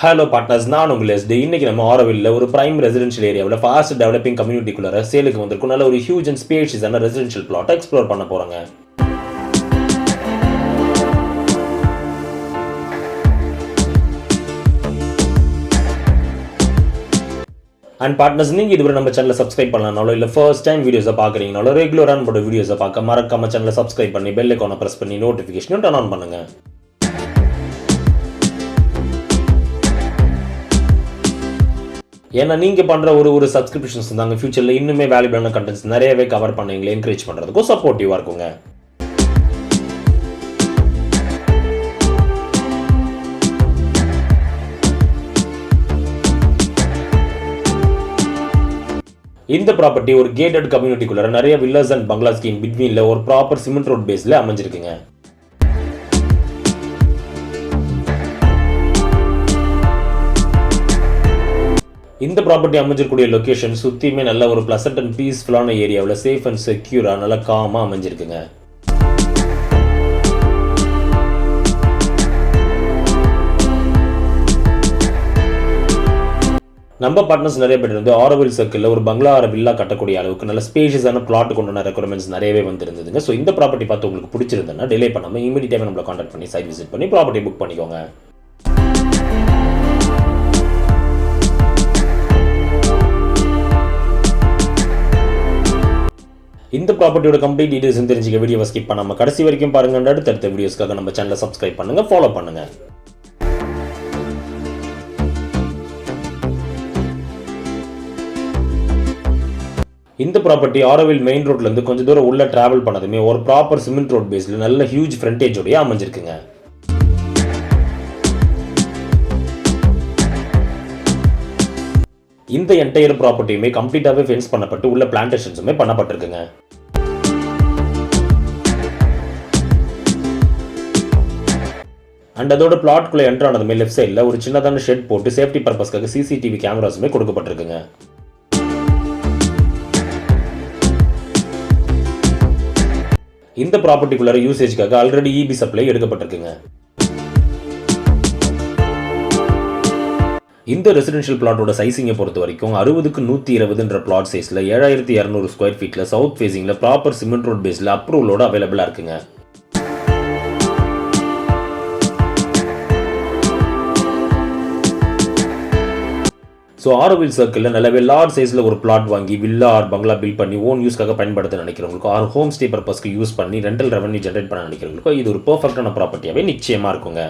Hello partners, நான் உங்கள் ST. இன்னைக்கு நம்ம ஆரோவில்ல ஒரு பிரைம் ரெசிடென்ஷியல் ஏரியாவில் ஃபாஸ்ட் டெவலப்பிங் கம்யூனிட்டிக்குள்ள சேலுக்கு வந்திருக்கும் நல்ல ஒரு ஹியூஜ் அண்ட் ஸ்பேஷியஸான ரெசிடென்ஷியல் பிளாட்டை எக்ஸ்ப்ளோர் பண்ண போறாங்க. அண்ட் பார்ட்னர்ஸ், நீங்க இதுவரை நம்ம சேனலை சப்ஸ்கிரைப் பண்ணலனாலோ இல்லை ஃபர்ஸ்ட் டைம் வீடியோஸை பார்க்குறீங்கனாலோ ரெகுலராக நம்மளோட வீடியோஸை பார்க்க மறக்காம சேனலை சப்ஸ்கிரைப் பண்ணி பெல் ஐக்கானை ப்ரெஸ் பண்ணி நோட்டிஃபிகேஷனும் டர்ன் ஆன் பண்ணுங்க. ஏன்னா நீங்கள் பண்ணுற ஒரு சப்ஸ்கிரிப்ஷன்ஸ் தாங்க ஃபியூச்சரில் இன்னுமே வேல்யூபிளான கண்டென்ட்ஸ் நிறையவே கவர் பண்ணீங்களே என்கரேஜ் பண்ணுறதுக்கும் சப்போர்ட்டிவாக இருக்குங்க. இந்த ப்ராப்பர்ட்டி ஒரு கேட்டட் கம்யூனிட்டிக்குள்ள நிறைய வில்லாஸ் அண்ட் பங்களா ஸ்கீம் பிட்வீன்ல ஒரு ப்ராப்பர் சிமெண்ட் ரோட் பேஸ்ல அமைஞ்சிருக்குங்க. இந்த ப்ராப்பர்ட்டி அமைஞ்சிருக்கூடிய லொகேஷன் சுற்றியுமே நல்ல ஒரு பிளசன்ட் அண்ட் பீஸ்ஃபுல்லான ஏரியாவில் சேஃப் அண்ட் செக்யூராக நல்லா காமாக அமைஞ்சிருக்குங்க. நம்ம பார்ட்னர்ஸ் நிறைய பேர் வந்து ஆரோவில் சர்க்கிளில் ஒரு பங்களா வில்லா கட்டக்கூடிய அளவுக்கு நல்ல ஸ்பேஷியஸான பிளாட் கொண்டு ரெக்குவயர்மெண்ட்ஸ் நிறையவே வந்துருந்ததுங்க. ஸோ இந்த ப்ராப்பர்ட்டி பார்த்து உங்களுக்கு பிடிச்சிருந்ததுன்னா டிலே பண்ணாமல் இமீடியட்டாக நம்மளை கான்டாக்ட் பண்ணி சைட் விசிட் பண்ணி ப்ராப்பர்ட்டி புக் பண்ணிக்கோங்க. இந்த ப்ராப்பர்ட்டியோட கம்ப்ளீட் டீடைல்ஸ் தெரிஞ்சுக்க வீடியோவை ஸ்கிப் பண்ணாம கடைசி வரைக்கும் பாருங்க. அடுத்த வீடியோஸ்க்காக நம்ம சேனலை சப்ஸ்கிரைப் பண்ணுங்க, ஃபாலோ பண்ணுங்க. இந்த ப்ராப்பர்ட்டி ஆரோவில் மெயின் ரோட்ல இருந்து கொஞ்சம் தூரம் உள்ள டிராவல் பண்ணதுமே ஒரு ப்ராப்பர் சிமெண்ட் ரோட் பேஸ்ல நல்ல ஹியூஜ் ஃப்ரண்டேஜோடய அமைஞ்சிருக்குங்க. இந்த என்டையர் ப்ராப்பர்ட்டியுமே கம்ப்ளீட்டாகவே ஃபென்ஸ் பண்ணப்பட்டு உள்ள பிளான்டேஷன்ஸுமே பண்ணப்பட்டிருக்குங்க. அண்ட் அதோட பிளாட்குள்ளே என்டர் ஆனதுமே லெஃப்ட் சைடில் ஒரு சின்னதான ஷெட் போட்டு சேஃப்டி பர்பஸ்க்காக சிசிடிவி கேமராஸுமே கொடுக்கப்பட்டிருக்குங்க. இந்த ப்ராப்பர்ட்டிக்குள்ள யூசேஜ்க்காக ஆல்ரெடி இபி சப்ளை எடுக்கப்பட்டிருக்குங்க. இந்த ரெசிடென்ஷியல் பிளாட்டோட சைஸிங்கை பொறுத்த வரைக்கும் 60க்கு 120 பிளாட் சைஸில் 7200 ஸ்கொயர் ஃபீட்டில் சவுத் ஃபேசிங்கில் ப்ராப்பர் சிமெண்ட் ரோட் பேஸில் அப்ரூவலோட அவைலபிளாக இருக்குங்க. ஸோ ஆரோவில் சர்க்கிளில் நல்லாவே லார்ஜ் சைஸில் ஒரு பிளாட் வாங்கி வில்லா ஆர் பங்களா பில்ட் பண்ணி ஓன் யூஸ்க்காக பயன்படுத்த நினைக்கிறவங்களுக்கோ ஆர் ஹோம் ஸ்டே பர்பஸ்க்கு யூஸ் பண்ணி ரெண்டல் ரெவன்யூ ஜென்ரேட் பண்ண நினைக்கிறவங்களுக்கோ இது ஒரு பர்ஃபெக்டான ப்ராப்பர்ட்டியாகவே நிச்சயமாக இருக்குங்க.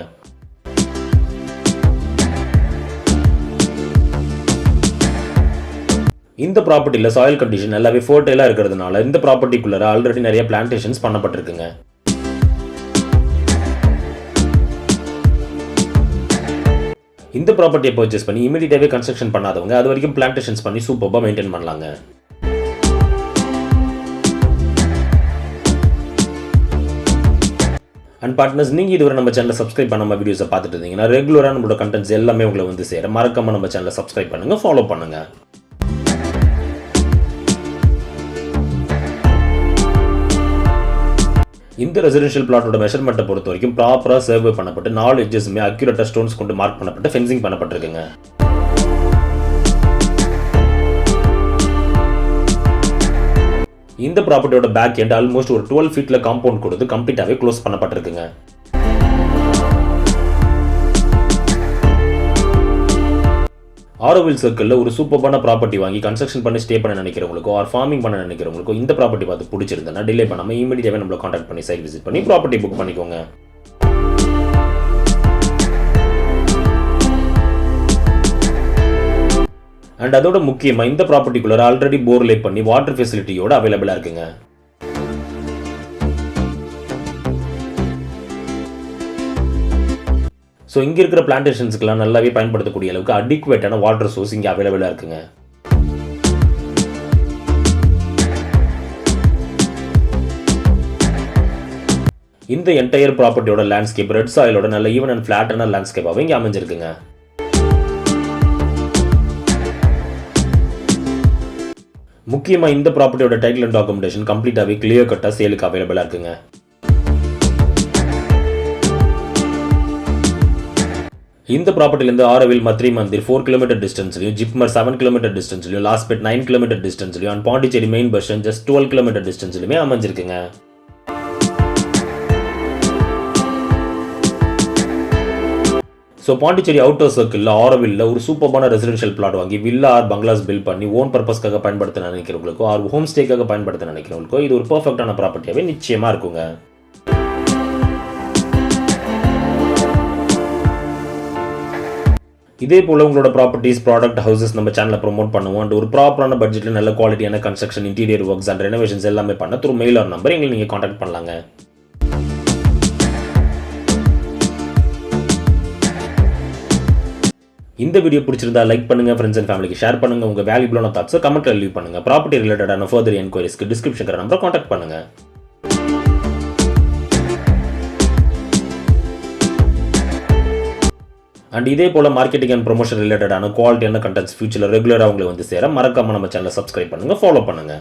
இந்த ப்ராப்பர்ட்டியில் சாயில் கண்டிஷன் நல்லாவே ஃபர்டைலாக இருக்கிறதுனால இந்த ப்ராப்பர்ட்டிக்குள்ள ஆல்ரெடி நிறைய பிளான்டேஷன்ஸ் பண்ணப்பட்டிருக்குங்க. இந்த ப்ராப்பர்ட்டியை பர்ச்சேஸ் பண்ணி இமீடியட்டாகவே கன்ஸ்ட்ரக்ஷன் பண்ணாதவங்க அது வரைக்கும் பிளான்டேஷன்ஸ் பண்ணி சூப்பராக மெயின்டைன் பண்ணலாங்க. அண்ட் பார்ட்னர்ஸ், நீங்கள் இதுவரை நம்ம சேனலை சப்ஸ்கிரைப் பண்ணாம வீடியோஸை பார்த்துட்டு இருந்தீங்கன்னா ரெகுலராக நம்மளோட கண்டென்ட்ஸ் எல்லாமே உங்களை வந்து சேர மறக்காம நம்ம சேனலை சப்ஸ்கிரைப் பண்ணுங்க, ஃபாலோ பண்ணுங்க. இந்த ரெசிடென்ஷியல் பிளாட்டோட மெஷர்மெண்ட்டை பொறுத்த வரைக்கும் ப்ராப்பராக சர்வே பண்ணப்பட்டு 4 எட்ஜஸுமே அக்யூரேட்டாக ஸ்டோன்ஸ் கொண்டு மார்க் பண்ணப்பட்டு ஃபென்சிங் பண்ணப்பட்டிருக்குங்க. இந்த ப்ராப்பர்ட்டியோட பேக் எண்ட் ஆல்மோஸ்ட் ஒரு 12 ஃபீட்ல காம்பவுண்ட் கொடுத்து கம்ப்ளீட்டாகவே க்ளோஸ் பண்ணப்பட்டிருக்குங்க. ஆரோவில் சர்க்கிளில் ஒரு சூப்பரான ப்ராப்பர்ட்டி வாங்கி கன்ஸ்ட்ரக்ஷன் பண்ணி ஸ்டே பண்ண நினைக்கிறவங்களுக்கோ ஆர் ஃபார்மிங் பண்ண நினைக்கிறவங்களுக்கோ இந்த ப்ராப்பர்ட்டி பார்த்து பிடிச்சிருந்தா டிலே பண்ணாமல் இமீடியட்டாகவே நம்மளை கான்டாக்ட் பண்ணி சைட் விசிட் பண்ணி ப்ராப்பர்ட்டி புக் பண்ணிக்கோங்க. அண்ட் அதோட முக்கியமாக இந்த ப்ராப்பர்ட்டிக்குள்ள ஆல்ரெடி போர் லே பண்ணி வாட்டர் ஃபெசிலிட்டியோட அவைலபிளாக இருக்குங்க. ஸோ இங்கே இருக்கிற பிளான்டேஷன்ஸ்க்கெல்லாம் நல்லாவே பயன்படுத்தக்கூடிய அளவுக்கு அடிக்குவேட்டான வாட்டர் சோர்ஸ் இங்கே அவைலபிளாக இருக்குங்க. இந்த என்டையர் ப்ராப்பர்ட்டியோட லேண்ட்ஸ்கேப் ரெட் சாயிலோட நல்ல ஈவன் அண்ட் ஃபிளாட்டான லேண்ட்ஸ்கேப்பாகவே இங்கே அமைஞ்சிருக்குங்க. முக்கியமாக இந்த ப்ராப்பர்ட்டியோட டைட்டில் அண்ட் டாக்குமெண்டேஷன் கம்ப்ளீட்டாகவே கிளியர் கட்டாக சேலுக்கு அவைலபிளாக இருக்குங்க. இந்த ப்ராப்பர்ட்டிலேருந்து ஆரோவில் மத்ரி மந்திர் 4 கிலோமீட்டர் டிஸ்டன்ஸ்லையும், ஜிப்மர் 7 கிலோமீட்டர் டிஸ்டன்ஸ்லையும், லாஸ்பெட் 9 கிலோமீட்டர் டிஸ்டன்ஸ்லையும் and Pondicherry main bus stand just 12 kilometre டிஸ்டன்ஸ்லையுமே அமைஞ்சிருக்குங்க. ஸோ பாண்டிச்சேரி அவுட்டர் சர்க்கிளில் ஆரோவில்ல ஒரு சூப்பரான ரெசிடென்ஷியல் பிளாட் வாங்கி வில்லா ஆர் பங்களாஸ் பில்ட் பண்ணி ஓன் பர்பஸ்க்காக பயன்படுத்த நினைக்கிறவங்களுக்கோ ஆர் ஹோம் ஸ்டேக்காக பயன்படுத்த நினைக்கிறவங்களுக்கோ இது ஒரு பர்ஃபெக்டான ப்ராப்பர்ட்டியாகவே நிச்சயமாக இருக்குங்க. இதே போல் உங்களோட ப்ராப்பர்ட்டிஸ், ப்ராடக்ட், ஹவுசஸ் நம்ம சேனலில் ப்ரொமோட் பண்ணுவோம் அண்ட் ஒரு ப்ராப்பரான பட்ஜெட்டில் நல்ல குவாலிட்டியான construction, interior works and renovations எல்லாமே பண்ண த்ரூ மெயில் ஆர் நம்பர் எங்களை நீங்கள் காண்டாக்ட் பண்ணலாங்க. இந்த வீடியோ பிடிச்சிருந்தா லைக் பண்ணுங்க, ஃப்ரெண்ட்ஸ் அண்ட் ஃபேமிலிக்கு ஷேர் பண்ணுங்க. உங்க வேல்யூபிளான தாட்ஸை கமெண்ட்ல லீவ் பண்ணுங்க. ப்ராப்பர்ட்டி ரிலேட்டடான ஃபர்தர் என்கொயரிஸ்க்கு டிஸ்கிரிப்ஷன் நம்பரை காண்டாக்ட் பண்ணுங்க. அண்ட் இதே போல மார்க்கெட்டிங் அண்ட் ப்ரொமோஷன் ரிலேட்டடான குவாலிட்டியான கண்டென்ட்ஸ் ஃபியூச்சரில் ரெகுலராக உங்களுக்கு வந்து சேர மறக்காம நம்ம சேனலை சப்ஸ்கிரைப் பண்ணுங்க, ஃபாலோ பண்ணுங்க.